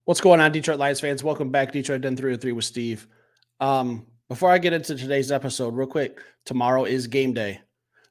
What's going on, Detroit Lions fans? Welcome back, Detroit Den 303 with Steve. Before I get into today's episode, real quick, tomorrow is game day.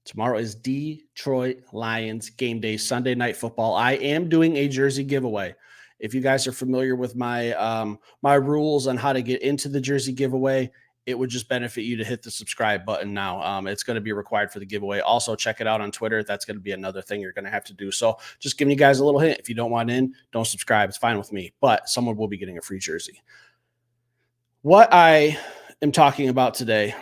Tomorrow is Detroit Lions game day, Sunday Night Football. I am doing a jersey giveaway. If you guys are familiar with my my rules on how to get into the jersey giveaway, it would just benefit you to hit the subscribe button now. It's going to be required for the giveaway. Also, check it out on Twitter. That's going to be another thing you're going to have to do. So just giving you guys a little hint. If you don't want in, don't subscribe. It's fine with me, but someone will be getting a free jersey. What I am talking about today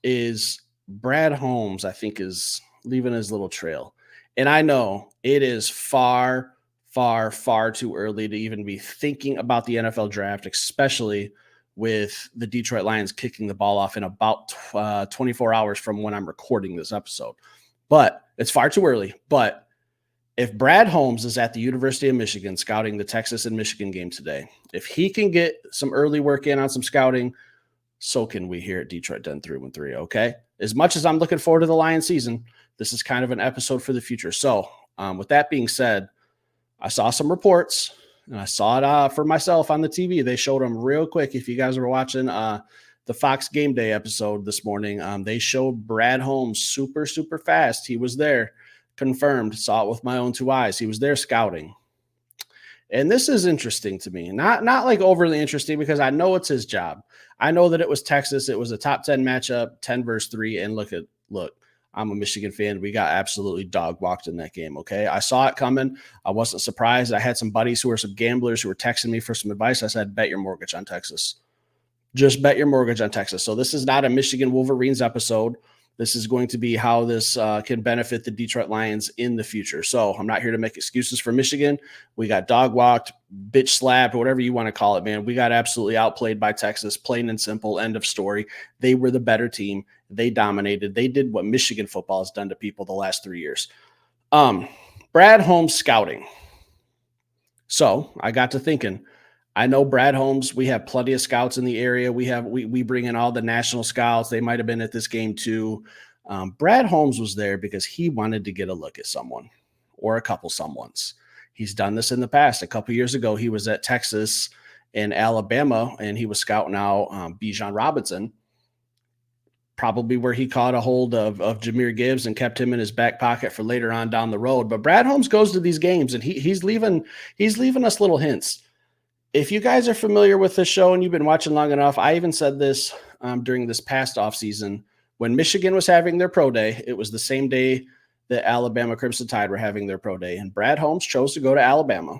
is Brad Holmes, I think, is leaving his little trail. And I know it is far, far, far too early to even be thinking about the NFL draft, especially with the Detroit Lions kicking the ball off in about 24 hours from when I'm recording this episode. But it's far too early. But if Brad Holmes is at the University of Michigan scouting the Texas and Michigan game today, if he can get some early work in on some scouting, so can we here at Detroit Den 313, okay? As much as I'm looking forward to the Lions season, this is kind of an episode for the future. So with that being said, I saw some reports, and I saw it for myself on the TV. They showed them real quick. If you guys were watching the Fox Game Day episode this morning, they showed Brad Holmes super, super fast. He was there, confirmed, saw it with my own two eyes. He was there scouting. And this is interesting to me. Not like overly interesting because I know it's his job. I know that it was Texas. It was a top 10 matchup, 10 versus 3. And look, I'm a Michigan fan. We got absolutely dog walked in that game, okay? I saw it coming. I wasn't surprised. I had some buddies who were some gamblers who were texting me for some advice. I said, bet your mortgage on Texas. Just bet your mortgage on Texas. So this is not a Michigan Wolverines episode. This is going to be how this can benefit the Detroit Lions in the future. So I'm not here to make excuses for Michigan. We got dog walked, bitch slapped, or whatever you want to call it, man. We got absolutely outplayed by Texas, plain and simple, end of story. They were the better team. They dominated. They did what Michigan football has done to people the last 3 years. Brad Holmes scouting. So I got to thinking, I know Brad Holmes, we have plenty of scouts in the area. We bring in all the national scouts. They might have been at this game too. Brad Holmes was there because he wanted to get a look at someone or a couple someones. He's done this in the past. A couple years ago, he was at Texas and Alabama, and he was scouting out Bijan Robinson, probably where he caught a hold of Jahmyr Gibbs and kept him in his back pocket for later on down the road. But Brad Holmes goes to these games, and he's leaving us little hints. If you guys are familiar with this show and you've been watching long enough, I even said this during this past offseason. When Michigan was having their pro day, it was the same day that Alabama Crimson Tide were having their pro day. And Brad Holmes chose to go to Alabama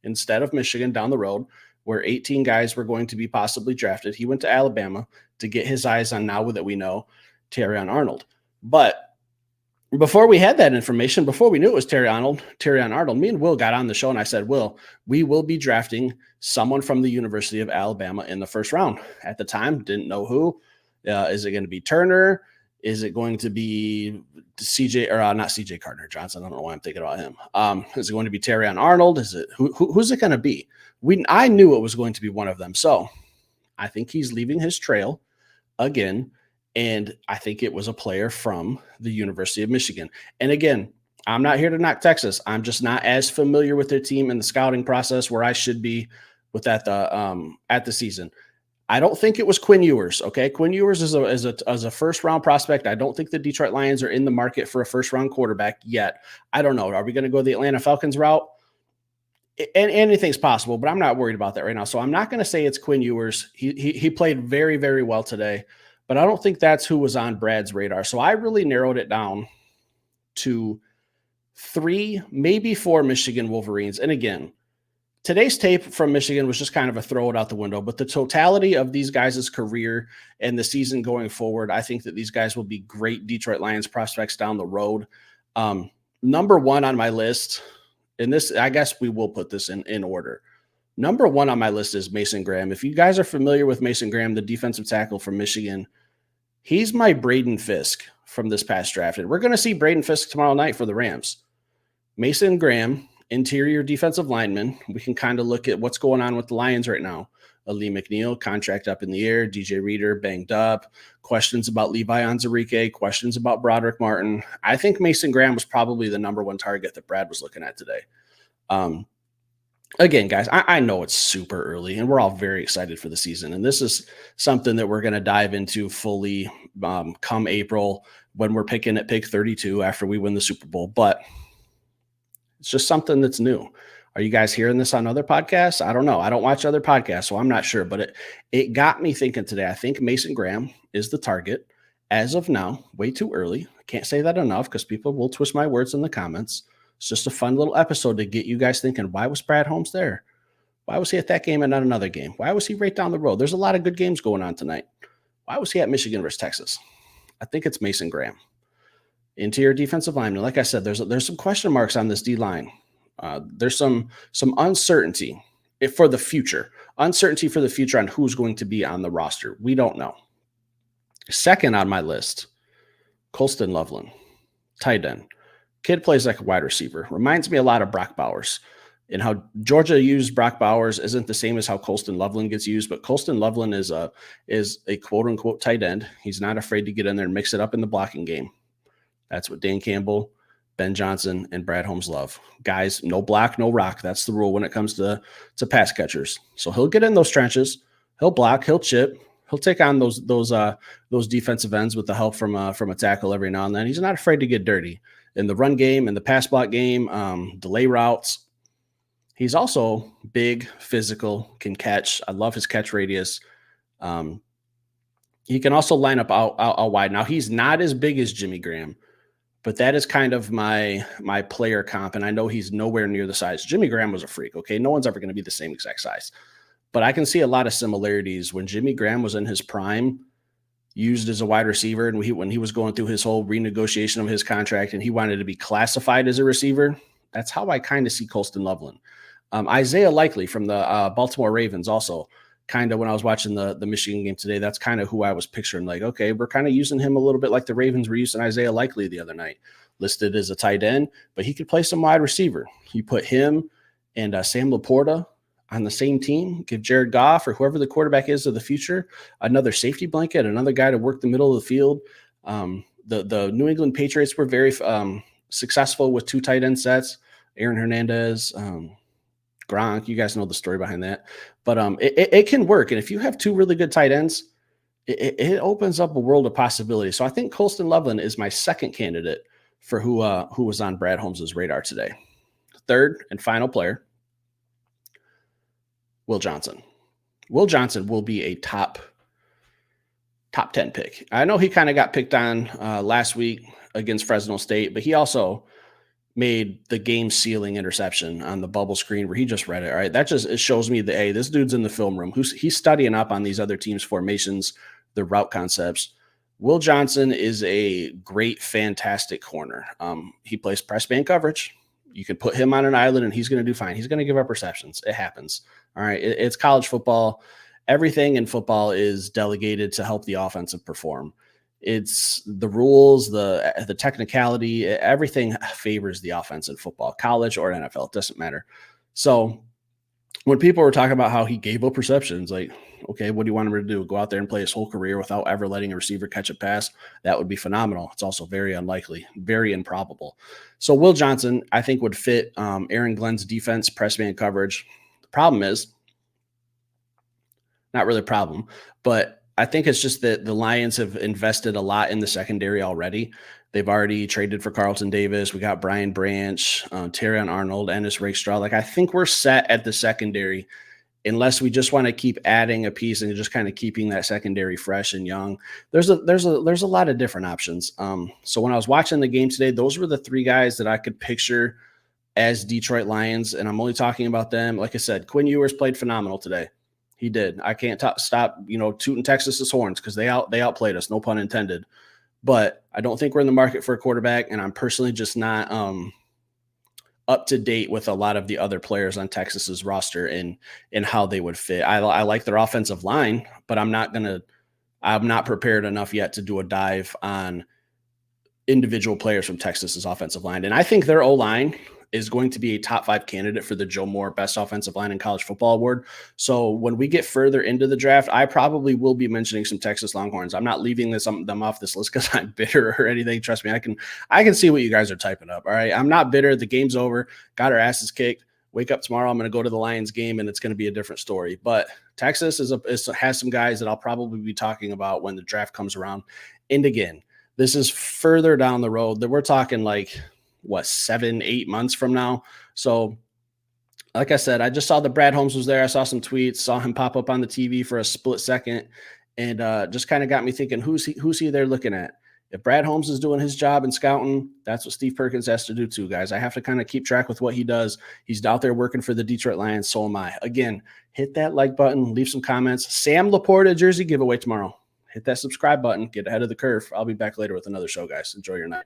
instead of Michigan down the road, where 18 guys were going to be possibly drafted. He went to Alabama to get his eyes on, now that we know, Terrion Arnold. But before we had that information, before we knew it was Terrion Arnold, me and Will got on the show and I said, Will, we will be drafting someone from the University of Alabama in the first round. At the time, didn't know who. Is it going to be Turner? Is it going to be not CJ Gardner Johnson? I don't know why I'm thinking about him. Is it going to be Terrion Arnold? Is it who's it going to be? I knew it was going to be one of them. So I think he's leaving his trail again. And I think it was a player from the University of Michigan. And again, I'm not here to knock Texas. I'm just not as familiar with their team and the scouting process where I should be with at the season. I don't think it was Quinn Ewers. Okay, Quinn Ewers is a first round prospect. I don't think the Detroit Lions are in the market for a first round quarterback yet. I don't know. Are we going to go the Atlanta Falcons route? And anything's possible, but I'm not worried about that right now. So I'm not going to say it's Quinn Ewers. He played very, very well today. But I don't think that's who was on Brad's radar. So I really narrowed it down to 3, maybe 4 Michigan Wolverines. And again, today's tape from Michigan was just kind of a throw it out the window. But the totality of these guys' career and the season going forward, I think that these guys will be great Detroit Lions prospects down the road. Number 1 on my list, and this, I guess we will put this in order. Number 1 on my list is Mason Graham. If you guys are familiar with Mason Graham, the defensive tackle from Michigan, he's my Braden Fisk from this past draft. And we're going to see Braden Fisk tomorrow night for the Rams. Mason Graham, interior defensive lineman. We can kind of look at what's going on with the Lions right now. Ali McNeil, contract up in the air. DJ Reader, banged up. Questions about Levi Onwuzurike. Questions about Broderick Martin. I think Mason Graham was probably the number one target that Brad was looking at today. Again, guys, I know it's super early and we're all very excited for the season. And this is something that we're going to dive into fully come April when we're picking at pick 32 after we win the Super Bowl. But it's just something that's new. Are you guys hearing this on other podcasts? I don't know. I don't watch other podcasts, so I'm not sure. But it got me thinking today. I think Mason Graham is the target as of now. Way too early. I can't say that enough because people will twist my words in the comments. It's just a fun little episode to get you guys thinking, why was Brad Holmes there? Why was he at that game and not another game? Why was he right down the road? There's a lot of good games going on tonight. Why was he at Michigan versus Texas? I think it's Mason Graham. Interior defensive lineman. Like I said, there's some question marks on this D line. There's some uncertainty for the future. Uncertainty for the future on who's going to be on the roster. We don't know. Second on my list, Colston Loveland, tight end. Kid plays like a wide receiver. Reminds me a lot of Brock Bowers. And how Georgia used Brock Bowers isn't the same as how Colston Loveland gets used, but Colston Loveland is a quote unquote tight end. He's not afraid to get in there and mix it up in the blocking game. That's what Dan Campbell, Ben Johnson, and Brad Holmes love. Guys, no block, no rock. That's the rule when it comes to pass catchers. So he'll get in those trenches. He'll block. He'll chip. He'll take on those defensive ends with the help from a tackle every now and then. He's not afraid to get dirty in the run game, in the pass block game, delay routes. He's also big, physical, can catch. I love his catch radius. He can also line up out wide. Now, he's not as big as Jimmy Graham, but that is kind of my player comp, and I know he's nowhere near the size. Jimmy Graham was a freak, okay? No one's ever going to be the same exact size. But I can see a lot of similarities. When Jimmy Graham was in his prime, used as a wide receiver, and when he was going through his whole renegotiation of his contract and he wanted to be classified as a receiver, that's how I kind of see Colston Loveland. Isaiah Likely from the Baltimore Ravens also, kind of when I was watching the Michigan game today, that's kind of who I was picturing. Like, okay, we're kind of using him a little bit like the Ravens were using Isaiah Likely the other night, listed as a tight end, but he could play some wide receiver. You put him and Sam Laporta on the same team, give Jared Goff or whoever the quarterback is of the future another safety blanket, another guy to work the middle of the field. The New England Patriots were very successful with two tight end sets, Aaron Hernandez, Gronk. You guys know the story behind that, but it can work. And if you have two really good tight ends, it opens up a world of possibilities. So I think Colston Loveland is my second candidate for who was on Brad Holmes's radar today. Third and final player, Will Johnson. Will Johnson will be a top 10 pick. I know he kind of got picked on last week against Fresno State, but he also made the game sealing interception on the bubble screen where he just read it. All right. That just, it shows me that, hey, this dude's in the film room. He's studying up on these other teams' formations, the route concepts. Will Johnson is a great, fantastic corner. He plays press man coverage. You can put him on an island and he's going to do fine. He's going to give up receptions. It happens. All right. It's college football. Everything in football is delegated to help the offensive perform. It's the rules, the technicality, everything favors the offense in football, college or NFL, it doesn't matter. So when people were talking about how he gave up receptions, like, okay, what do you want him to do? Go out there and play his whole career without ever letting a receiver catch a pass? That would be phenomenal. It's also very unlikely, very improbable. So Will Johnson, I think, would fit Aaron Glenn's defense, press man coverage. The problem is, not really a problem, but I think it's just that the Lions have invested a lot in the secondary already. They've already traded for Carlton Davis. We got Brian Branch, Terrion Arnold, Ennis Rakestraw. Like, I think we're set at the secondary unless we just want to keep adding a piece and just kind of keeping that secondary fresh and young. There's a lot of different options. So when I was watching the game today, those were the three guys that I could picture as Detroit Lions, and I'm only talking about them. Like I said, Quinn Ewers played phenomenal today. He did. I can't stop, tooting Texas's horns because they outplayed us, no pun intended. But I don't think we're in the market for a quarterback, and I'm personally just not up to date with a lot of the other players on Texas's roster and how they would fit. I like their offensive line, but I'm not prepared enough yet to do a dive on individual players from Texas's offensive line. And I think their O-line is going to be a top 5 candidate for the Joe Moore Best Offensive Line in College Football Award. So when we get further into the draft, I probably will be mentioning some Texas Longhorns. I'm not leaving them off this list because I'm bitter or anything. Trust me, I can see what you guys are typing up. All right, I'm not bitter. The game's over. Got our asses kicked. Wake up tomorrow. I'm going to go to the Lions game, and it's going to be a different story. But Texas has some guys that I'll probably be talking about when the draft comes around. And again, this is further down the road that we're talking like 7-8 months from now. So like I said, I just saw that Brad Holmes was there. I saw some tweets, saw him pop up on the TV for a split second, and just kind of got me thinking, who's he there looking at? If Brad Holmes is doing his job in scouting, that's what Steve Perkins has to do too, guys. I have to kind of keep track with what he does. He's out there working for the Detroit Lions, so am I. Again, hit that like button, leave some comments. Sam Laporta jersey giveaway tomorrow. Hit that subscribe button, get ahead of the curve. I'll be back later with another show, guys. Enjoy your night.